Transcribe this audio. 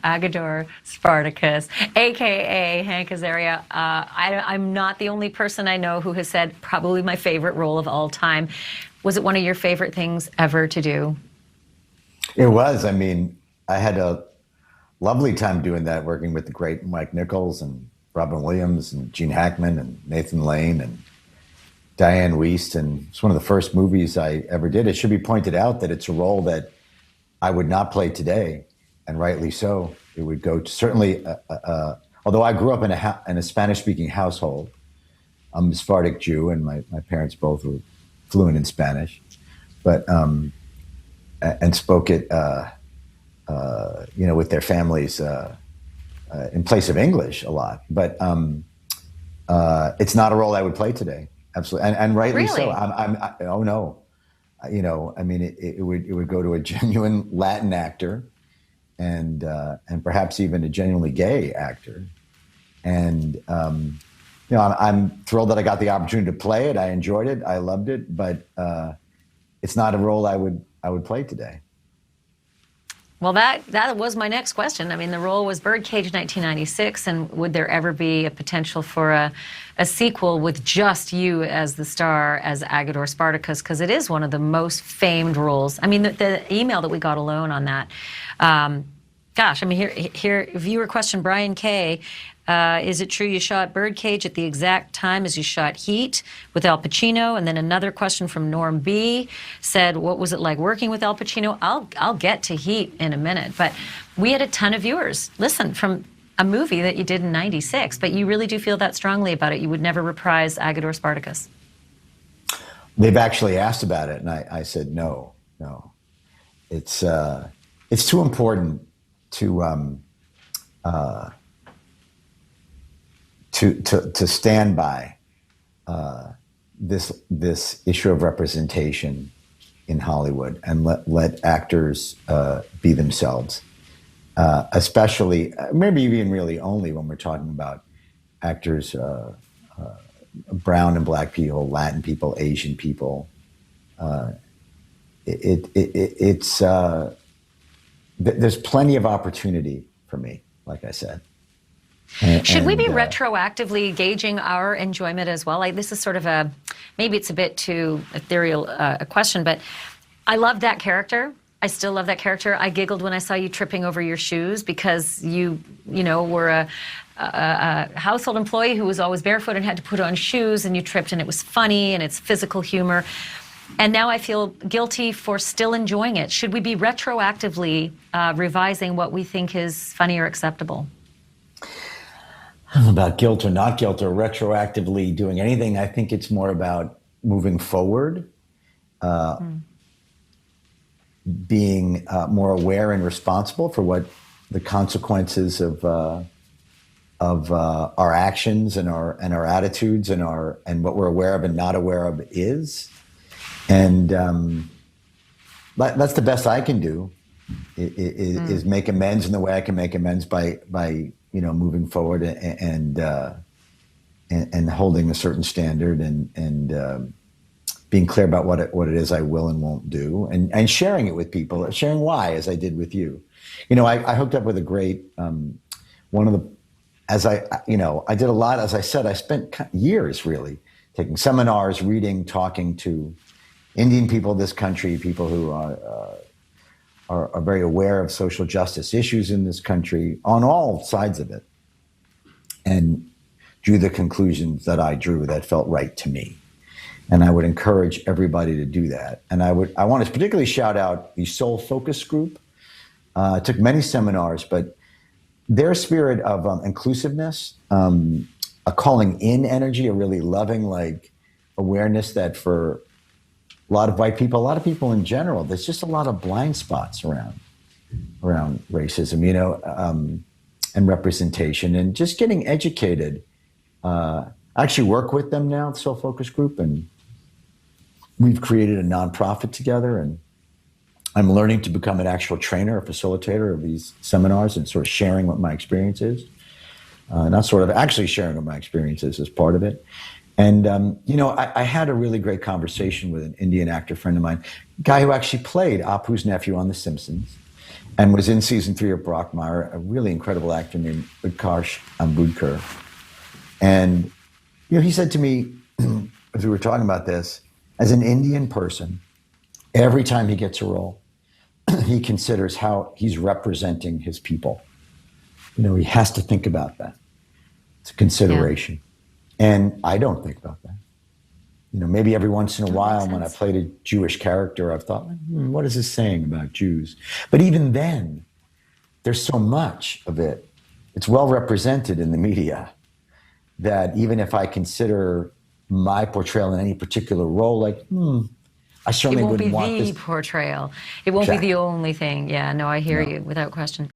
Agador Spartacus, a.k.a. Hank Azaria. I'm not the only person I know who has said probably my favorite role of all time. Was it one of your favorite things ever to do? It was. I mean, I had a lovely time doing that, working with the great Mike Nichols and Robin Williams and Gene Hackman and Nathan Lane and Diane Wiest. And it's one of the first movies I ever did. It should be pointed out that it's a role that I would not play today, and rightly so. It would go to certainly, although I grew up in a Spanish-speaking household. I'm a Sephardic Jew, and my parents both were fluent in Spanish, but and spoke it, with their families in place of English a lot. But it's not a role I would play today. Absolutely, and rightly Really? so. Oh no, I mean, it would go to a genuine Latin actor, and perhaps even a genuinely gay actor, and I'm thrilled that I got the opportunity to play it. I enjoyed it. I loved it, but it's not a role I would play today. Well, that was my next question. I mean, the role was Birdcage 1996, and would there ever be a potential for a sequel with just you as the star, as Agador Spartacus? Because it is one of the most famed roles. I mean, the email that we got alone on that. Gosh, I mean, here, viewer question, Brian K. Is it true you shot Birdcage at the exact time as you shot Heat with Al Pacino? And then another question from Norm B. said, what was it like working with Al Pacino? I'll get to Heat in a minute. But we had a ton of viewers listen from a movie that you did in '96, but you really do feel that strongly about it. You would never reprise Agador Spartacus. They've actually asked about it, and I said no. It's too important to stand by this issue of representation in Hollywood and let actors be themselves, especially maybe even really only when we're talking about actors, brown and black people, Latin people, Asian people. There's plenty of opportunity for me, like I said. Should we be retroactively gauging our enjoyment as well? Like, this is sort of maybe it's a bit too ethereal a question, but I love that character. I still love that character. I giggled when I saw you tripping over your shoes because you were a household employee who was always barefoot and had to put on shoes, and you tripped, and it was funny, and it's physical humor. And now I feel guilty for still enjoying it. Should we be retroactively revising what we think is funny or acceptable? I don't know about guilt or not guilt or retroactively doing anything. I think it's more about moving forward, being more aware and responsible for what the consequences of our actions and our attitudes and what we're aware of and not aware of is. And that's the best I can do is make amends in the way I can make amends by moving forward and holding a certain standard and being clear about what it is I will and won't do, and sharing it with people, sharing why, as I did with you. I hooked up with a great I did a lot. As I said, I spent years really taking seminars, reading, talking to Indian people of this country, people who are very aware of social justice issues in this country on all sides of it, and drew the conclusions that I drew that felt right to me. And I would encourage everybody to do that. And I want to particularly shout out the Soul Focus Group. I took many seminars, but their spirit of inclusiveness, a calling in energy, a really loving awareness that for a lot of white people, a lot of people in general, there's just a lot of blind spots around racism, and representation, and just getting educated. I actually work with them now, the Soul Focus Group, and we've created a nonprofit together, and I'm learning to become an actual trainer, a facilitator of these seminars, and sort of sharing what my experience is. Not sort of, actually sharing what my experience is as part of it. And, I had a really great conversation with an Indian actor friend of mine, a guy who actually played Apu's nephew on The Simpsons. and was in season 3 of Brockmire, a really incredible actor named Birdcage. And he said to me, as we were talking about this, as an Indian person, every time he gets a role, he considers how he's representing his people. He has to think about that. It's a consideration. Yeah. And I don't think about that. Maybe every once in a while when I played a Jewish character, I've thought, what is this saying about Jews? But even then, there's so much of it. It's well represented in the media that even if I consider my portrayal in any particular role, I certainly wouldn't want this. It won't be the portrayal. It won't be the only thing. Yeah, no, I hear you without question.